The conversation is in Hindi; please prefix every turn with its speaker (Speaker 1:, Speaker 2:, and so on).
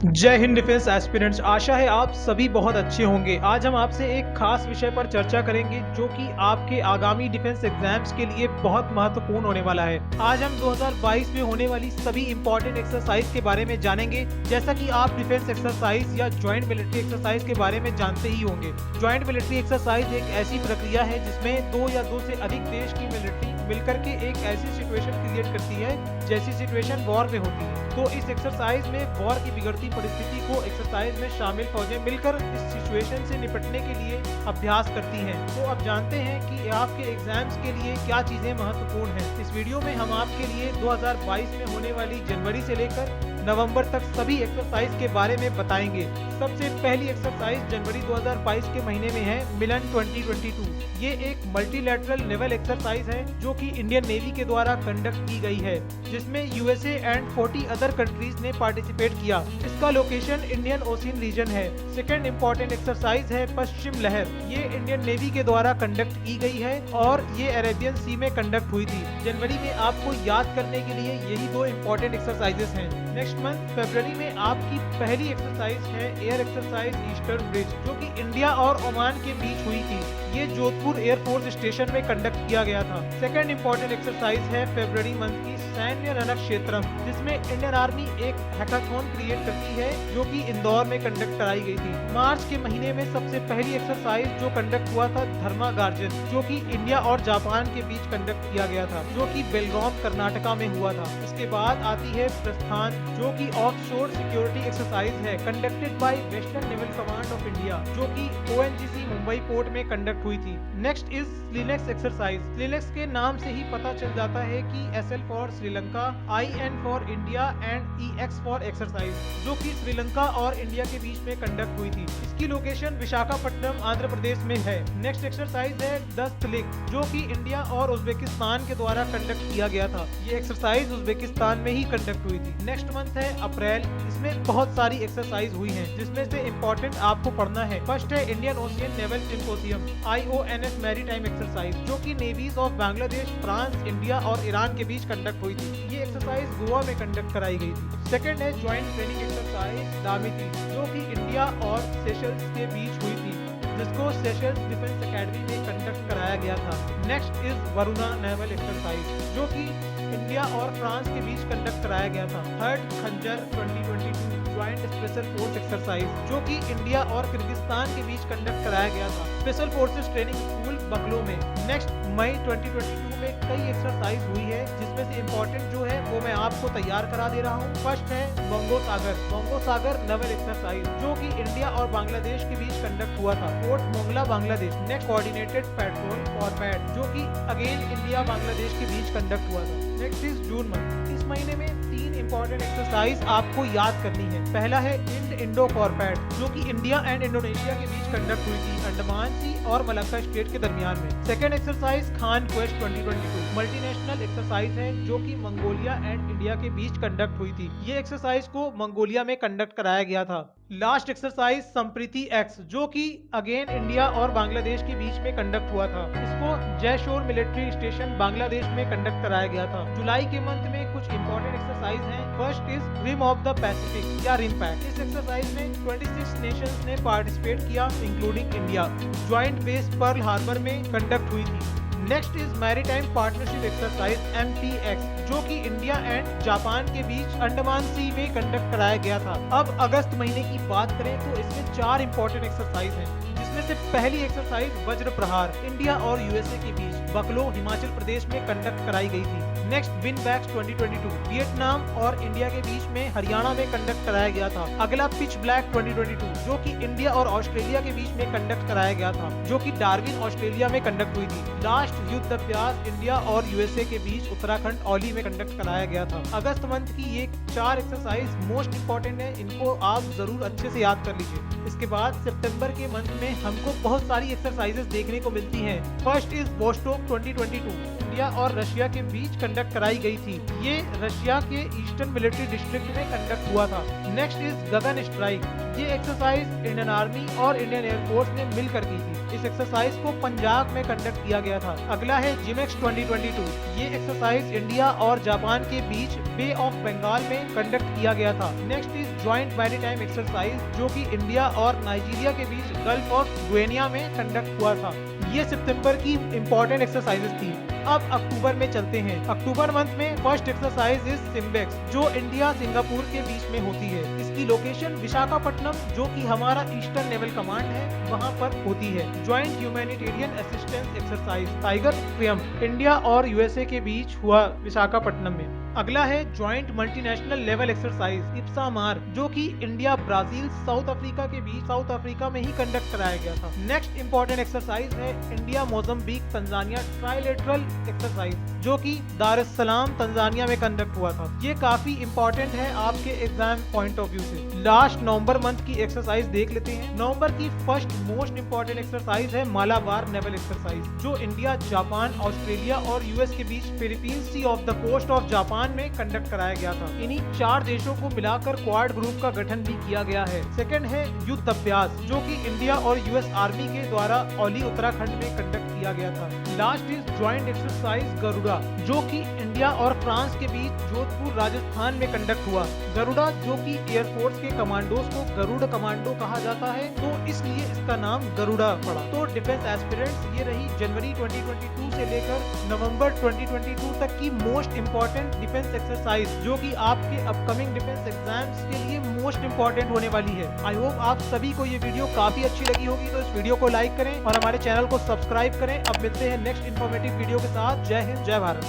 Speaker 1: जय हिंद डिफेंस एस्पिरेंट्स। आशा है आप सभी बहुत अच्छे होंगे। आज हम आपसे एक खास विषय पर चर्चा करेंगे जो कि आपके आगामी डिफेंस एग्जाम्स के लिए बहुत महत्वपूर्ण होने वाला है। आज हम 2022 में होने वाली सभी इंपॉर्टेंट एक्सरसाइज के बारे में जानेंगे। जैसा कि आप डिफेंस एक्सरसाइज या ज्वाइंट मिलिट्री एक्सरसाइज के बारे में जानते ही होंगे। ज्वाइंट मिलिट्री एक्सरसाइज एक ऐसी प्रक्रिया है जिसमें दो या दो से अधिक देश की मिलिट्री मिलकर के एक ऐसी सिचुएशन क्रिएट करती है जैसी सिचुएशन वॉर में होती है। तो इस एक्सरसाइज में वॉर की बिगड़ती परिस्थिति को एक्सरसाइज में शामिल फौजें मिलकर इस सिचुएशन से निपटने के लिए अभ्यास करती हैं। तो अब जानते हैं कि आपके एग्जाम्स के लिए क्या चीजें महत्वपूर्ण हैं। इस वीडियो में हम आपके लिए 2022 में होने वाली जनवरी से लेकर नवंबर तक सभी एक्सरसाइज के बारे में बताएंगे। सबसे पहली एक्सरसाइज जनवरी 2022 के महीने में है मिलन 2022। ये एक मल्टीलैटरल नेवल एक्सरसाइज है जो कि इंडियन नेवी के द्वारा कंडक्ट की गई है, जिसमें यूएसए एंड 40 अदर कंट्रीज ने पार्टिसिपेट किया। इसका लोकेशन इंडियन ओशियन रीजन है। सेकेंड इंपॉर्टेंट एक्सरसाइज है पश्चिम लहर। ये इंडियन नेवी के द्वारा कंडक्ट की गई है और ये अरेबियन सी में कंडक्ट हुई थी। जनवरी में आपको याद करने के लिए यही दो इंपॉर्टेंट एक्सरसाइजेस हैं। नेक्स्ट मंथ फरवरी में आपकी पहली एक्सरसाइज है एयर एक्सरसाइज ईस्टर्न ब्रिज, जो कि इंडिया और ओमान के बीच हुई थी। ये जोधपुर एयरफोर्स स्टेशन में कंडक्ट किया गया था। सेकंड इंपॉर्टेंट एक्सरसाइज है फरवरी मंथ की सैन्य रणक क्षेत्रम, जिसमें इंडियन आर्मी एक हैकाथॉन क्रिएट करती है जो कि इंदौर में कंडक्ट कराई गई थी। मार्च के महीने में सबसे पहली एक्सरसाइज जो कंडक्ट हुआ था धर्मा गार्जन, जो कि इंडिया और जापान के बीच कंडक्ट किया गया था, जो कि बेलगाम कर्नाटका में हुआ था। इसके बाद आती है प्रस्थान, जो कि ऑफशोर सिक्योरिटी एक्सरसाइज है conducted by western naval command of India, जो कि ओएनजीसी मुंबई पोर्ट में कंडक्ट हुई थी। Next is SLINEX exercise. SLINEX के नाम से ही पता चल जाता है कि SL for Sri Lanka, IN for India and EX for exercise, जो कि श्रीलंका और इंडिया के बीच में कंडक्ट हुई थी। इसकी लोकेशन विशाखापट्टनम आंध्र प्रदेश में है। नेक्स्ट एक्सरसाइज है दस्तलिक, जो कि इंडिया और उज्बेकिस्तान के द्वारा कंडक्ट किया गया था। ये एक्सरसाइज उज्बेकिस्तान में ही कंडक्ट हुई थी। नेक्स्ट मंथ है अप्रैल। इसमें बहुत सारी एक्सरसाइज हुई हैं, जिसमें से इंपॉर्टेंट आपको पढ़ना है। फर्स्ट है Indian Ocean Naval Symposium IONS maritime exercise, जो कि navies of Bangladesh, France, India और ईरान के बीच कंडक्ट हुई थी। ये एक्सरसाइज गोवा में कंडक्ट कराई गई थी। सेकंड है ज्वाइंट ट्रेनिंग एक्सरसाइज दामिती, जो कि इंडिया और सेशल्स के बीच हुई थी, जिसको सेशल्स डिफेंस एकेडमी में कंडक्ट कराया गया था। Next is Varuna naval exercise, जो कि इंडिया और फ्रांस के बीच कंडक्ट कराया गया था। थर्ड खंजर 2022 ज्वाइंट स्पेशल फोर्स एक्सरसाइज, जो कि इंडिया और किर्गिस्तान के बीच कंडक्ट कराया गया था स्पेशल फोर्सेस ट्रेनिंग स्कूल बकलो में। नेक्स्ट मई 2022 में कई एक्सरसाइज हुई है, जिसमें से इंपॉर्टेंट जो है वो मैं आपको तैयार करा दे रहा हूँ। फर्स्ट है बंगो सागर नेवल एक्सरसाइज, जो कि इंडिया और बांग्लादेश के बीच कंडक्ट हुआ था, port Mongla Bangladesh. Next coordinated petrol format, जो कि अगेन इंडिया बांग्लादेश के बीच कंडक्ट हुआ था। Next is June month. इस महीने में तीन इंपॉर्टेंट एक्सरसाइज आपको याद करनी है। पहला है इंडो कॉर्पेट, जो कि इंडिया एंड इंडोनेशिया के बीच कंडक्ट हुई थी अंडमान सी और मलक्का स्टेट के दरमियान में। Second exercise Khan quest 2022 multinational exercise है, जो कि मंगोलिया एंड इंडिया के बीच कंडक्ट हुई थी। ये एक्सरसाइज को मंगोलिया में कंडक्ट कराया गया था। लास्ट एक्सरसाइज संप्रीति एक्स, जो कि अगेन इंडिया और बांग्लादेश के बीच में कंडक्ट हुआ था। इसको जयशोर मिलिट्री स्टेशन बांग्लादेश में कंडक्ट कराया गया था। जुलाई के मंथ में कुछ इंपॉर्टेंट एक्सरसाइज हैं। First is Rim of the Pacific या रिम पैक। इस एक्सरसाइज में 26 नेशंस ने पार्टिसिपेट किया, including India. Joint Base Pearl Harbor में कंडक्ट हुई थी। Next is maritime partnership exercise MPX, जो कि इंडिया एंड जापान के बीच अंडमान सी में कंडक्ट कराया गया था। अब अगस्त महीने की बात करें तो इसमें चार इंपॉर्टेंट एक्सरसाइज हैं, जिसमें से पहली एक्सरसाइज वज्र प्रहार इंडिया और यूएसए के बीच बकलो हिमाचल प्रदेश में कंडक्ट कराई गई थी। नेक्स्ट विन बैक्स 2022 वियतनाम और इंडिया के बीच में हरियाणा में कंडक्ट कराया गया था। अगला पिच ब्लैक 2022, जो कि इंडिया और ऑस्ट्रेलिया के बीच में कंडक्ट कराया गया था, जो कि डार्विन ऑस्ट्रेलिया में कंडक्ट हुई थी। लास्ट युद्ध अभ्यास इंडिया और यूएसए के बीच उत्तराखंड औली में कंडक्ट कराया गया था। अगस्त मंथ की ये चार एक्सरसाइज मोस्ट इंपॉर्टेंट है, इनको आप जरूर अच्छे से याद कर लीजिए। इसके बाद सितंबर के मंथ में हमको बहुत सारी एक्सरसाइजेस देखने को मिलती हैं। फर्स्ट इज वोस्टोक 2022 ऑस्ट्रेलिया और रशिया के बीच कंडक्ट कराई गई थी। ये रशिया के ईस्टर्न मिलिट्री डिस्ट्रिक्ट में कंडक्ट हुआ था। Next is Gagan strike. ये एक्सरसाइज इंडियन आर्मी और इंडियन एयरफोर्स ने मिलकर की थी। इस एक्सरसाइज को पंजाब में कंडक्ट किया गया था। अगला है जिमेक्स 2022। ये एक्सरसाइज इंडिया और जापान के बीच बे ऑफ बंगाल में कंडक्ट किया गया था। Next is joint maritime exercise, जो कि इंडिया और नाइजीरिया के बीच गल्फ ऑफ गुइनिया में कंडक्ट हुआ था। ये सितंबर की इंपॉर्टेंट एक्सरसाइजेस थी। अब अक्टूबर में चलते हैं। अक्टूबर मंथ में फर्स्ट एक्सरसाइज इज सिम्बेक्स, जो इंडिया सिंगापुर के बीच में होती है। इसकी लोकेशन विशाखापट्टनम, जो कि हमारा ईस्टर्न नेवल कमांड है, वहां पर होती है। Joint humanitarian assistance exercise tiger Triumph, India और यूएसए के बीच हुआ विशाखापट्टनम में। अगला है ज्वाइंट मल्टीनेशनल लेवल एक्सरसाइज इप्सामार, जो कि इंडिया, ब्राजील, साउथ अफ्रीका के बीच साउथ अफ्रीका में ही कंडक्ट कराया गया था। नेक्स्ट इंपॉर्टेंट एक्सरसाइज है India Mozambique Tanzania trilateral exercise, जो कि दार एस सलाम तंजानिया में कंडक्ट हुआ था। ये काफी इंपॉर्टेंट है आपके एग्जाम पॉइंट ऑफ व्यू से। लास्ट नवंबर मंथ की एक्सरसाइज देख लेते हैं। नवंबर की फर्स्ट मोस्ट इंपॉर्टेंट एक्सरसाइज है मालाबार नेवल एक्सरसाइज, जो इंडिया, जापान, ऑस्ट्रेलिया और यूएस के बीच Philippines sea off the coast of Japan में कंडक्ट कराया गया था। इन्हीं 4 देशों को मिलाकर क्वाड ग्रुप का गठन भी किया गया है। सेकंड है युद्ध अभ्यास, जो कि इंडिया और यूएस आर्मी के द्वारा ओली उत्तराखंड में कंडक्ट किया गया था। Last is joint exercise Garuda, जो कि इंडिया और फ्रांस के बीच जोधपुर, राजस्थान में कंडक्ट हुआ। गरुड़ा, जो कि एयरफोर्स के कमांडोज को गरुड़ कमांडो कहा जाता है, तो इसलिए इसका नाम गरुड़ा पड़ा। तो डिफेंस एस्पिरेंट्स, ये रही जनवरी 2022 से लेकर नवंबर 2022 तक की मोस्ट इंपॉर्टेंट डिफेंस एक्सरसाइज, जो कि आपके अपकमिंग डिफेंस एग्जाम्स के लिए मोस्ट इंपॉर्टेंट होने वाली है। आई होप आप सभी को ये वीडियो काफी अच्छी लगी होगी, तो इस वीडियो को लाइक करें और हमारे चैनल को सब्सक्राइब करें। अब मिलते हैं नेक्स्ट इन्फॉर्मेटिव वीडियो के साथ। जय हिंद, जय भारत।